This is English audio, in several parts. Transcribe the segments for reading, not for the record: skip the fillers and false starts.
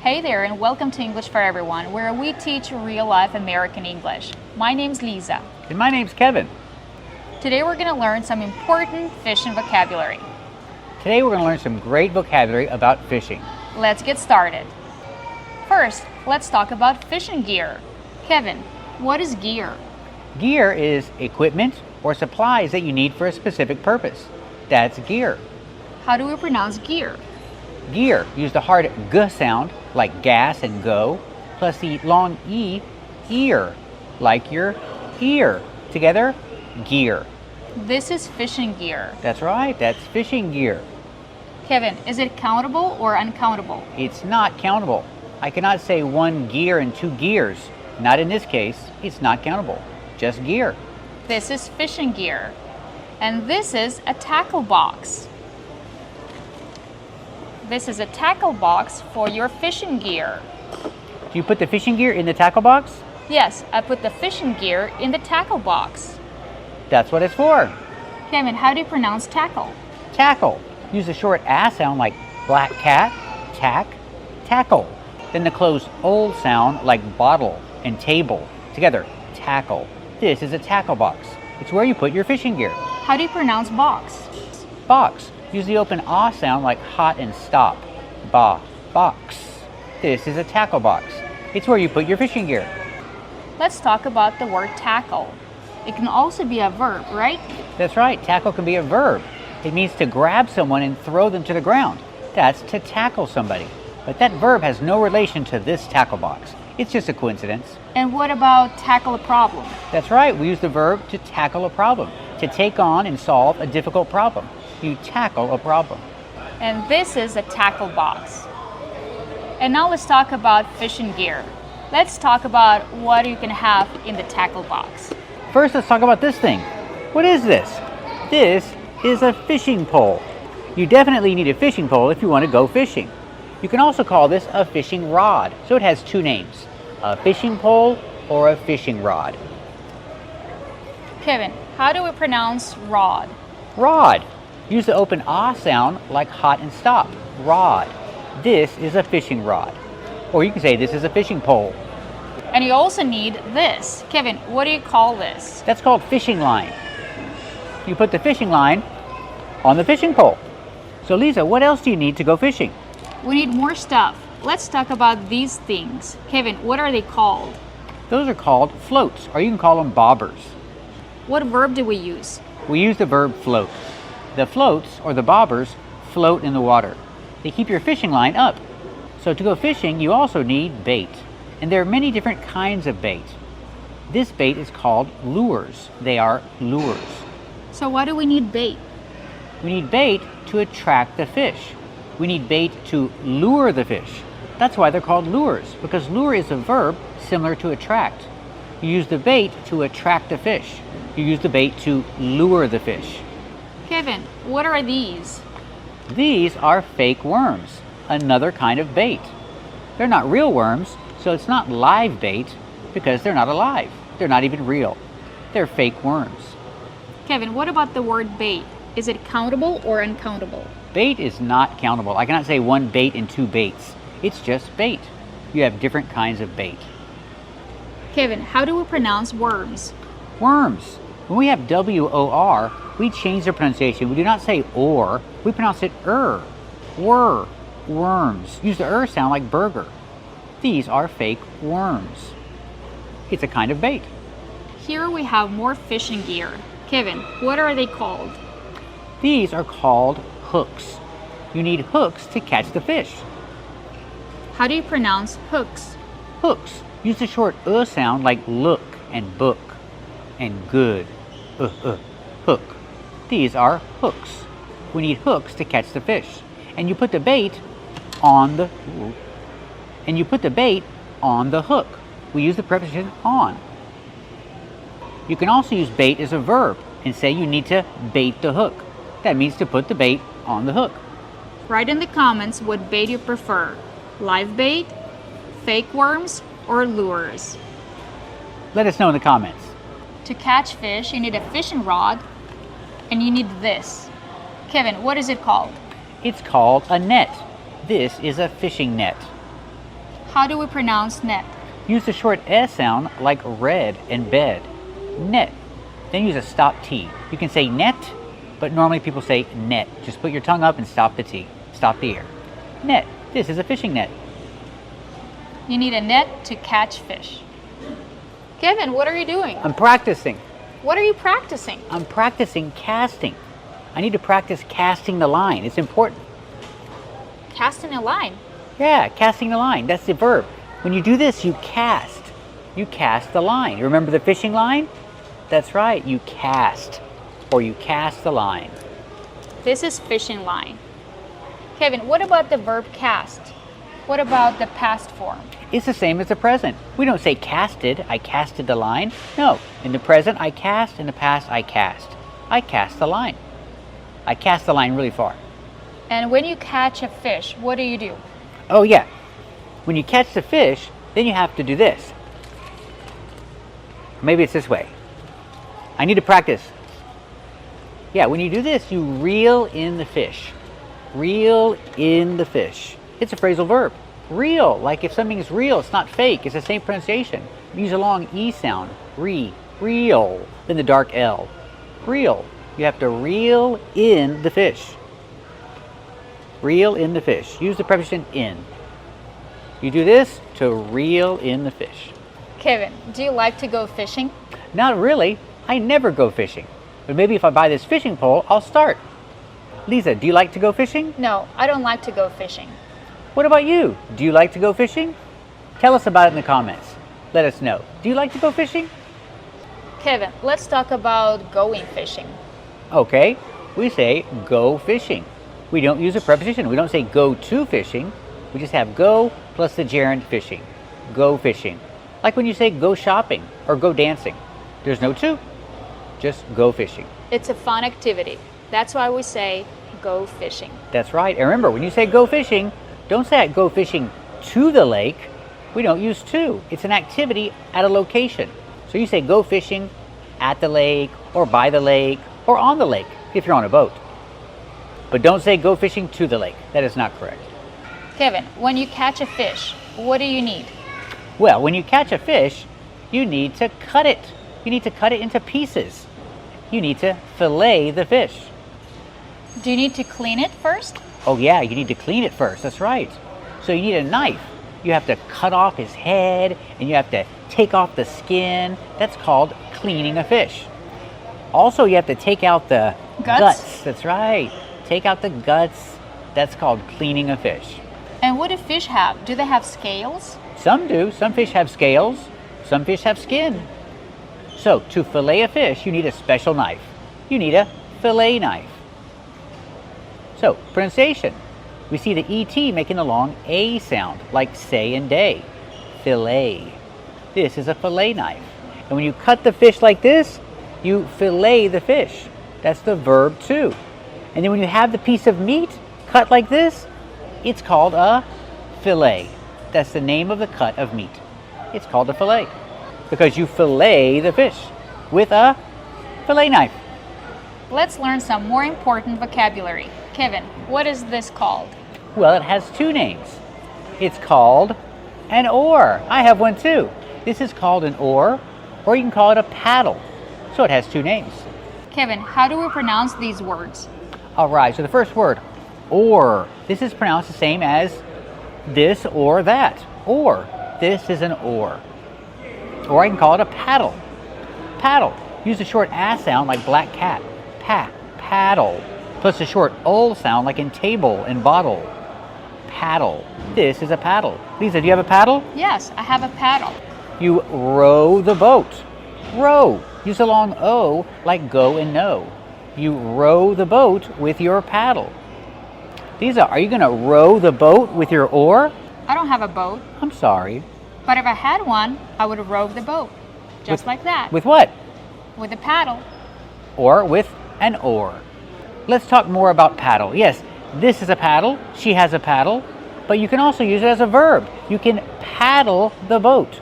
Hey there, and welcome to English for Everyone, where we teach real-life American English. My name's Lisa. And my name's Kevin. Today we're going to learn some important fishing vocabulary. Today we're going to learn some great vocabulary about fishing. Let's get started. First, let's talk about fishing gear. Kevin, what is gear? Gear is equipment or supplies that you need for a specific purpose. That's gear. How do we pronounce gear? Gear, use the hard G sound like gas and go, plus the long E, ear, like your ear. Together, gear. This is fishing gear. That's right, that's fishing gear. Kevin, is it countable or uncountable? It's not countable. I cannot say one gear and two gears. Not in this case, it's not countable. Just gear. This is fishing gear. And this is a tackle box. This is a tackle box for your fishing gear. Do you put the fishing gear in the tackle box? Yes, I put the fishing gear in the tackle box. That's what it's for. Kevin, how do you pronounce tackle? Tackle. Use the short A sound like black cat, tack, tackle. Then the closed O sound like bottle and table. Together, tackle. This is a tackle box. It's where you put your fishing gear. How do you pronounce box? Box. Use the open A sound like hot and stop. Ba, box. This is a tackle box. It's where you put your fishing gear. Let's talk about the word tackle. It can also be a verb, right? That's right, tackle can be a verb. It means to grab someone and throw them to the ground. That's to tackle somebody. But that verb has no relation to this tackle box. It's just a coincidence. And what about tackle a problem? That's right, we use the verb to tackle a problem, to take on and solve a difficult problem. You tackle a problem. And this is a tackle box. And now let's talk about fishing gear. Let's talk about what you can have in the tackle box. First, let's talk about this thing. What is this? This is a fishing pole. You definitely need a fishing pole if you want to go fishing. You can also call this a fishing rod, so it has two names, a fishing pole or a fishing rod. Kevin, how do we pronounce rod? Rod. Use the open ah sound like hot and stop. Rod. This is a fishing rod. Or you can say this is a fishing pole. And you also need this. Kevin, what do you call this? That's called fishing line. You put the fishing line on the fishing pole. So Lisa, what else do you need to go fishing? We need more stuff. Let's talk about these things. Kevin, what are they called? Those are called floats, or you can call them bobbers. What verb do we use? We use the verb float. The floats, or the bobbers, float in the water. They keep your fishing line up. So to go fishing, you also need bait. And there are many different kinds of bait. This bait is called lures. They are lures. So why do we need bait? We need bait to attract the fish. We need bait to lure the fish. That's why they're called lures, because lure is a verb similar to attract. You use the bait to attract the fish. You use the bait to lure the fish. Kevin, what are these? These are fake worms, another kind of bait. They're not real worms, so it's not live bait because they're not alive. They're not even real. They're fake worms. Kevin, what about the word bait? Is it countable or uncountable? Bait is not countable. I cannot say one bait and two baits. It's just bait. You have different kinds of bait. Kevin, how do we pronounce worms? Worms. When we have W-O-R, we change the pronunciation. We do not say or, we pronounce it were, worms. Use the sound like burger. These are fake worms. It's a kind of bait. Here we have more fishing gear. Kevin, what are they called? These are called hooks. You need hooks to catch the fish. How do you pronounce hooks? Hooks. Use the short sound like look and book and good. Hook. These are hooks. We need hooks to catch the fish. And you put the bait on the hook. We use the preposition on. You can also use bait as a verb and say you need to bait the hook. That means to put the bait on the hook. Write in the comments what bait you prefer. Live bait, fake worms, or lures. Let us know in the comments. To catch fish, you need a fishing rod, and you need this. Kevin, what is it called? It's called a net. This is a fishing net. How do we pronounce net? Use the short S sound like red and bed. Net. Then use a stop T. You can say net, but normally people say net. Just put your tongue up and stop the T. Stop the air. Net. This is a fishing net. You need a net to catch fish. Kevin, what are you doing? I'm practicing. What are you practicing? I'm practicing casting. I need to practice casting the line. It's important. Casting a line. Yeah, casting the line. That's the verb. When you do this, you cast. You cast the line. You remember the fishing line? That's right. You cast, or you cast the line. This is fishing line. Kevin, what about the verb cast? What about the past form? It's the same as the present. We don't say casted. I casted the line. No. In the present, I cast. In the past, I cast. I cast the line. I cast the line really far. And when you catch a fish, what do you do? Oh, yeah. When you catch the fish, then you have to do this. Maybe it's this way. I need to practice. Yeah, when you do this, you reel in the fish. Reel in the fish. It's a phrasal verb. Real, like if something is real, it's not fake. It's the same pronunciation. Use a long E sound. Real. Then the dark L. Reel. You have to reel in the fish. Reel in the fish. Use the preposition in. You do this to reel in the fish. Kevin, do you like to go fishing? Not really. I never go fishing. But maybe if I buy this fishing pole, I'll start. Lisa, do you like to go fishing? No, I don't like to go fishing. What about you? Do you like to go fishing? Tell us about it in the comments. Let us know. Do you like to go fishing? Kevin, let's talk about going fishing. Okay, we say go fishing. We don't use a preposition. We don't say go to fishing. We just have go plus the gerund fishing. Go fishing. Like when you say go shopping or go dancing. There's no to. Just go fishing. It's a fun activity. That's why we say go fishing. That's right. And remember, when you say go fishing, don't say I go fishing to the lake. We don't use to. It's an activity at a location. So you say go fishing at the lake or by the lake or on the lake if you're on a boat. But don't say go fishing to the lake. That is not correct. Kevin, when you catch a fish, what do you need? Well, when you catch a fish, you need to cut it. You need to cut it into pieces. You need to fillet the fish. Do you need to clean it first? Oh yeah, you need to clean it first. That's right. So you need a knife. You have to cut off his head and you have to take off the skin. That's called cleaning a fish. Also, you have to take out the guts. That's right. Take out the guts. That's called cleaning a fish. And what do fish have? Do they have scales? Some do. Some fish have scales. Some fish have skin. So to fillet a fish, you need a special knife. You need a fillet knife. So pronunciation. We see the ET making a long A sound, like say and day. Fillet. This is a fillet knife. And when you cut the fish like this, you fillet the fish. That's the verb to. And then when you have the piece of meat cut like this, it's called a fillet. That's the name of the cut of meat. It's called a fillet because you fillet the fish with a fillet knife. Let's learn some more important vocabulary. Kevin, what is this called? Well, it has two names. It's called an oar. I have one too. This is called an oar, or you can call it a paddle. So it has two names. Kevin, how do we pronounce these words? All right, so the first word, oar. This is pronounced the same as this or that. Or, this is an oar. Or I can call it a paddle. Paddle. Use a short ass sound like black cat. Paddle. Plus a short ol sound like in table and bottle. Paddle. This is a paddle. Lisa, do you have a paddle? Yes, I have a paddle. You row the boat. Row. Use a long O like go and no. You row the boat with your paddle. Lisa, are you going to row the boat with your oar? I don't have a boat, I'm sorry. but if I had one, I would row the boat. Just like that. With what? With a paddle. Or with an oar. Let's talk more about paddle. Yes, this is a paddle. She has a paddle. But you can also use it as a verb. You can paddle the boat.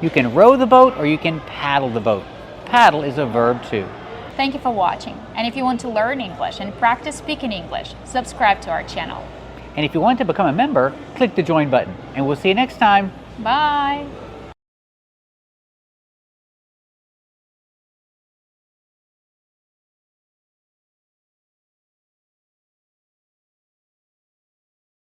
You can row the boat or you can paddle the boat. Paddle is a verb too. Thank you for watching. And if you want to learn English and practice speaking English, subscribe to our channel. And if you want to become a member, click the join button. And we'll see you next time. Bye.